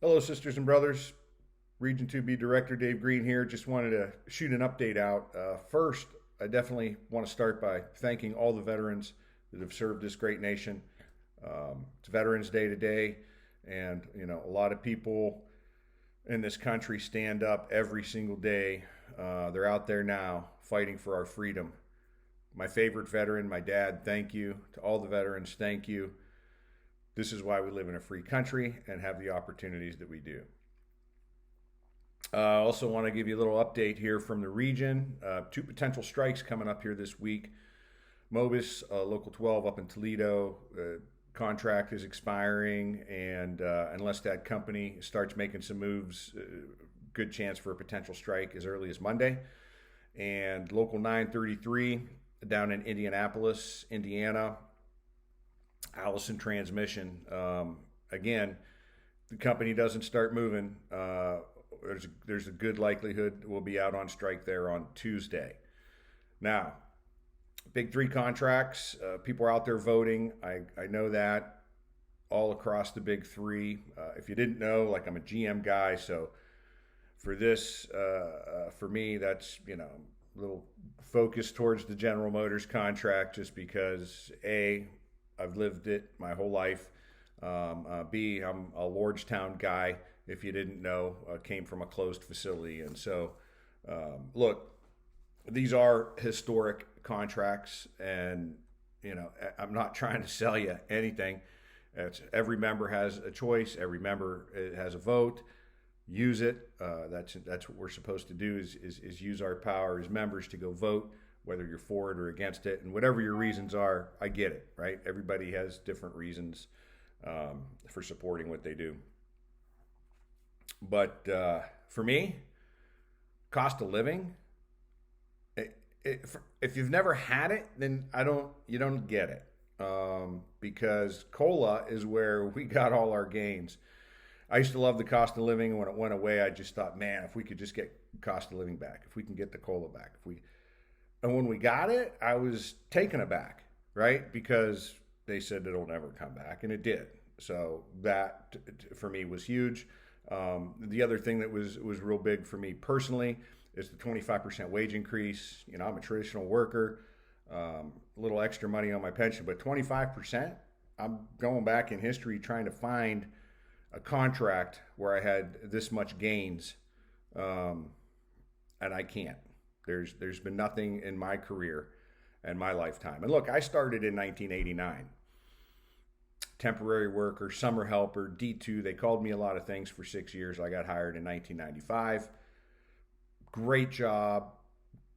Hello, sisters and brothers. Region 2B Director Dave Green here. Just wanted to shoot an update out. First, I definitely want to start by thanking all the veterans that have served this great nation. It's Veterans Day today, and a lot of people in this country stand up every single day. They're out there now fighting for our freedom. My favorite veteran, my dad, thank you. To all the veterans, thank you. This is why we live in a free country and have the opportunities that we do. I also want to give you a little update here from the region. Two potential strikes coming up here this week. Mobis, Local 12 up in Toledo, contract is expiring, and unless that company starts making some moves, good chance for a potential strike as early as Monday. And Local 933 down in Indianapolis, Indiana, Allison Transmission. Again, the company doesn't start moving, there's a good likelihood we'll be out on strike there on Tuesday. Now, big three contracts. People are out there voting. I know that all across the big three. If you didn't know, like, I'm a GM guy, so for this, for me, that's a little focus towards the General Motors contract, just because I've lived it my whole life. B, I'm a Lordstown guy. If you didn't know, came from a closed facility, and so look, these are historic contracts, and I'm not trying to sell you anything. Every member has a choice. Every member has a vote. Use it. That's what we're supposed to do. Is use our power as members to go vote, whether you're for it or against it, and whatever your reasons are. I get it, right? Everybody has different reasons for supporting what they do. But for me, cost of living, if you've never had it, then you don't get it. Because COLA is where we got all our gains. I used to love the cost of living, and when it went away, I just thought, man, if we could just get cost of living back, if we can get the COLA back, and when we got it, I was taken aback, right? Because they said it'll never come back, and it did. So that for me was huge. The other thing that was real big for me personally is the 25% wage increase. I'm a traditional worker, a little extra money on my pension, but 25%, I'm going back in history trying to find a contract where I had this much gains, and I can't. There's been nothing in my career and my lifetime. And look, I started in 1989. Temporary worker, summer helper, D2. They called me a lot of things for 6 years. I got hired in 1995. Great job,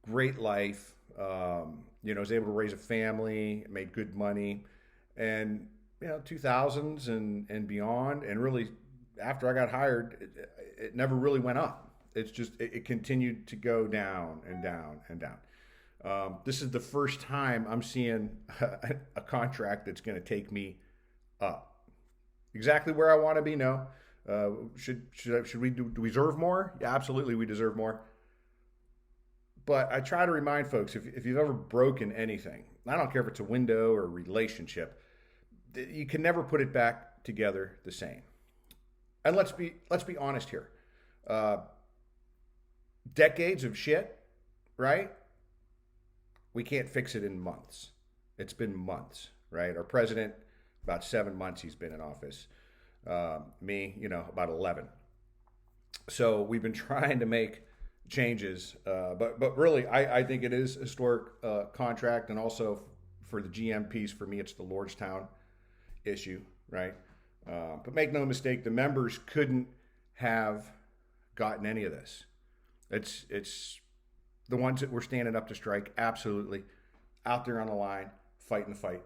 great life. I was able to raise a family, made good money, and 2000s and beyond. And really, after I got hired, it never really went up. It's just it continued to go down and down and down. This is the first time I'm seeing a contract that's going to take me up. Exactly where I want to be? No. Should we do we deserve more? Yeah, absolutely, we deserve more. But I try to remind folks, if you've ever broken anything, I don't care if it's a window or a relationship, you can never put it back together the same. And let's be honest here. Decades of shit, right? We can't fix it in months. It's been months, right? Our president, about 7 months he's been in office. Me, about 11. So we've been trying to make changes, but really, I think it is a historic contract, and also for the GM piece, for me, it's the Lordstown issue, right? But make no mistake, the members couldn't have gotten any of this. It's the ones that were standing up to strike, absolutely out there on the line, fighting the fight.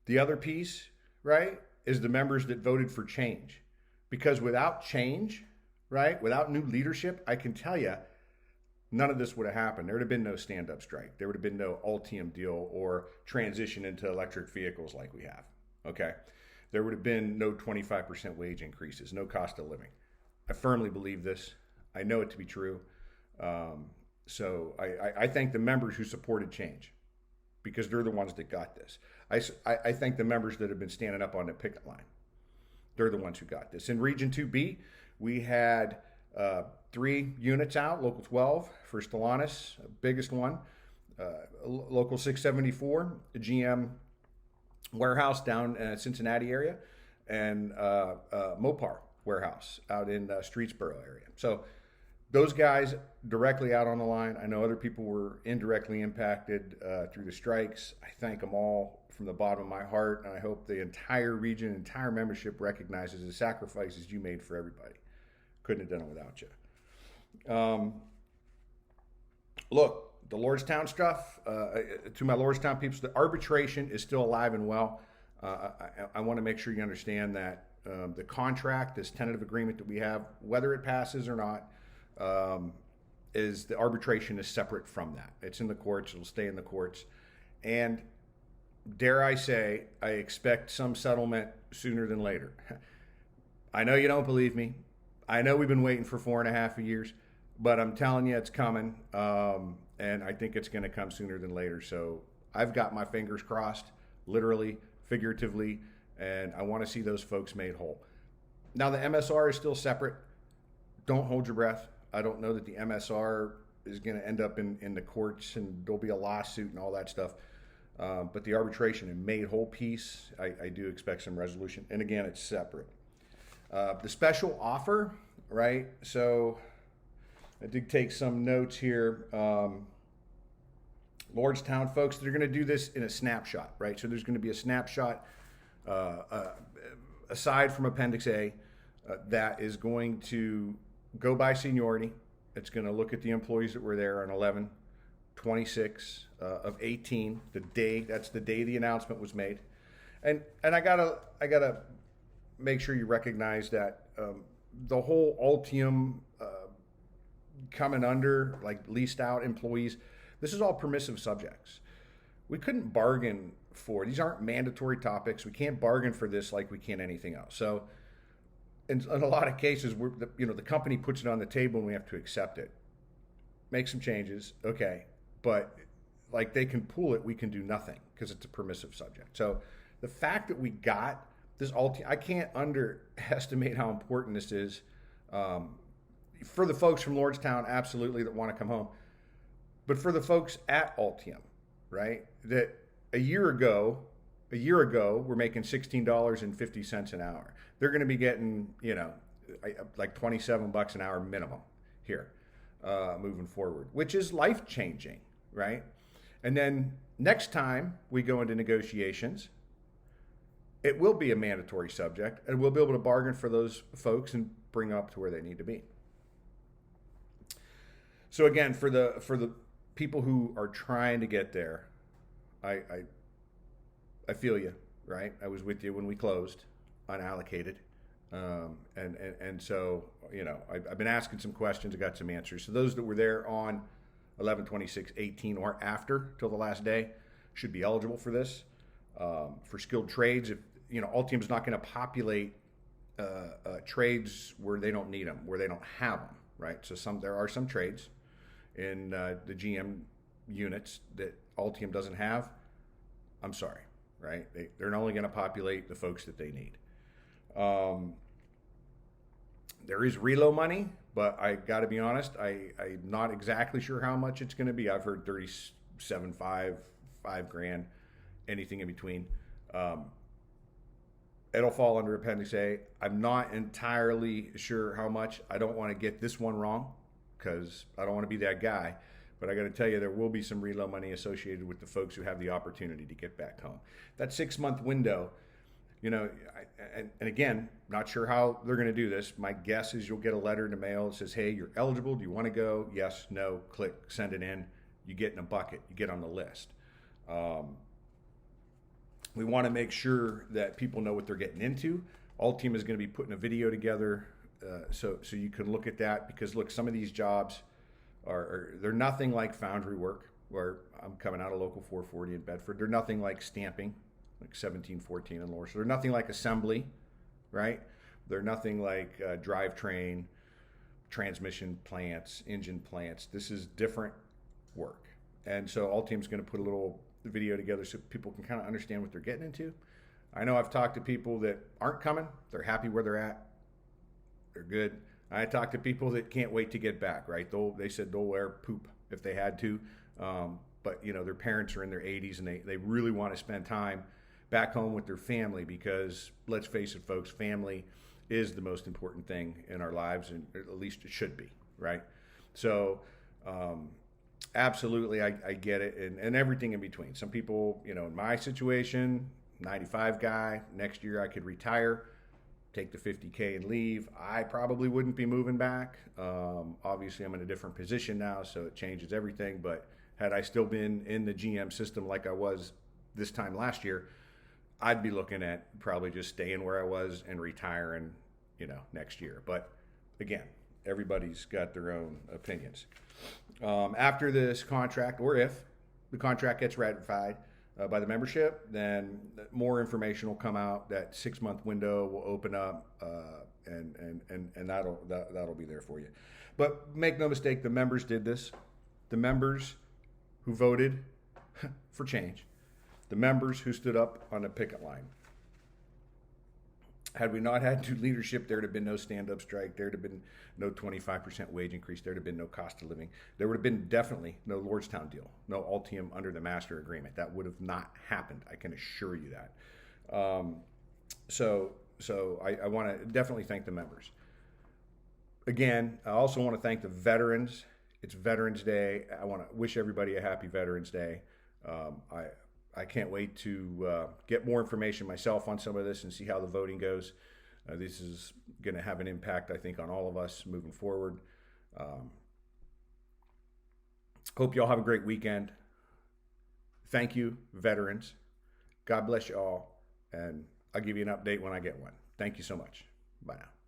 The other piece, right, is the members that voted for change. Because without change, right, without new leadership, I can tell you, none of this would have happened. There would have been no stand-up strike. There would have been no Ultium deal or transition into electric vehicles like we have, okay? There would have been no 25% wage increases, no cost of living. I firmly believe this. I know it to be true. So I thank the members who supported change, because they're the ones that got this. I thank the members that have been standing up on the picket line. They're the ones who got this. In Region 2B, we had 3 units out, Local 12 for Stellantis, biggest one. Local 674, the GM warehouse down in Cincinnati area, and Mopar warehouse out in Streetsboro area. So those guys directly out on the line. I know other people were indirectly impacted through the strikes. I thank them all from the bottom of my heart, and I hope the entire region, entire membership recognizes the sacrifices you made for everybody. Couldn't have done it without you. Look, the Lordstown stuff, to my Lordstown peeps, the arbitration is still alive and well. I want to make sure you understand that the contract, this tentative agreement that we have, whether it passes or not, is the arbitration is separate from that. It's in the courts. It'll stay in the courts. And dare I say, I expect some settlement sooner than later. I know you don't believe me. I know we've been waiting for 4.5 years, but I'm telling you it's coming. And I think it's going to come sooner than later. So I've got my fingers crossed, literally, figuratively, and I want to see those folks made whole. Now, the MSR is still separate. Don't hold your breath. I don't know that the MSR is going to end up in the courts and there'll be a lawsuit and all that stuff. But the arbitration and made whole piece, I do expect some resolution. And again, it's separate. The special offer, right? So I did take some notes here. Lordstown folks, they're going to do this in a snapshot, right? So there's going to be a snapshot aside from Appendix A that is going to go by seniority. It's going to look at the employees that were there on 11/26 of 18, that's the day the announcement was made. And I gotta make sure you recognize that the whole Altium coming under, like leased out employees, this is all permissive subjects. We couldn't bargain for, these aren't mandatory topics. We can't bargain for this like we can anything else. So in a lot of cases, the company puts it on the table and we have to accept it. Make some changes, okay. But like they can pull it, we can do nothing because it's a permissive subject. So the fact that we got this Altium, I can't underestimate how important this is. For the folks from Lordstown, absolutely, that want to come home. But for the folks at Altium, right, that a year ago, we're making $16.50 an hour. They're going to be getting, like $27 an hour minimum here moving forward, which is life-changing, right? And then next time we go into negotiations, it will be a mandatory subject, and we'll be able to bargain for those folks and bring up to where they need to be. So again, for the people who are trying to get there, I feel you, right? I was with you when we closed, unallocated, and so I've been asking some questions. I got some answers. So those that were there on 11/26/18 or after till the last day should be eligible for this. For skilled trades, if Altium's not going to populate trades where they don't need them, where they don't have them, right? So there are some trades in the GM units that Altium doesn't have. I'm sorry, right? They're only going to populate the folks that they need. There is Relo money, but I got to be honest, I'm not exactly sure how much it's going to be. I've heard 37.5, $5,000, anything in between. It'll fall under Appendix A. I'm not entirely sure how much. I don't want to get this one wrong because I don't want to be that guy. But I got to tell you, there will be some Relo money associated with the folks who have the opportunity to get back home. That 6-month window, and again, not sure how they're going to do this. My guess is you'll get a letter in the mail that says, hey, you're eligible. Do you want to go? Yes, no, click, send it in. You get in a bucket. You get on the list. We want to make sure that people know what they're getting into. Altium is going to be putting a video together so you can look at that, because look, some of these jobs they're nothing like foundry work, where I'm coming out of local 440 in Bedford. They're nothing like stamping, like 1714 in Lordstown. They're nothing like assembly, right? They're nothing like drivetrain, transmission plants, engine plants. This is different work. And so Altium's going to put a little video together so people can kind of understand what they're getting into. I know I've talked to people that aren't coming. They're happy where they're at. They're good. I talked to people that can't wait to get back, right? They said they'll wear poop if they had to. But, their parents are in their 80s and they really want to spend time back home with their family because, let's face it, folks, family is the most important thing in our lives, and at least it should be, right? So, absolutely, I get it, and everything in between. Some people, in my situation, 95 guy, next year I could retire, take the 50K and leave. I probably wouldn't be moving back. Obviously, I'm in a different position now, so it changes everything. But had I still been in the GM system like I was this time last year, I'd be looking at probably just staying where I was and retiring, next year. But again, everybody's got their own opinions. After this contract, or if the contract gets ratified by the membership, then more information will come out. That 6-month window will open up, and that'll be there for you. But make no mistake, the members did this. The members who voted for change, the members who stood up on the picket line. Had we not had new leadership, there would have been no stand-up strike. There would have been no 25% wage increase. There would have been no cost of living. There would have been definitely no Lordstown deal, no Altium under the master agreement. That would have not happened. I can assure you that. So I want to definitely thank the members. Again, I also want to thank the veterans. It's Veterans Day. I want to wish everybody a happy Veterans Day. I can't wait to get more information myself on some of this and see how the voting goes. This is going to have an impact, I think, on all of us moving forward. Hope you all have a great weekend. Thank you, veterans. God bless you all. And I'll give you an update when I get one. Thank you so much. Bye now.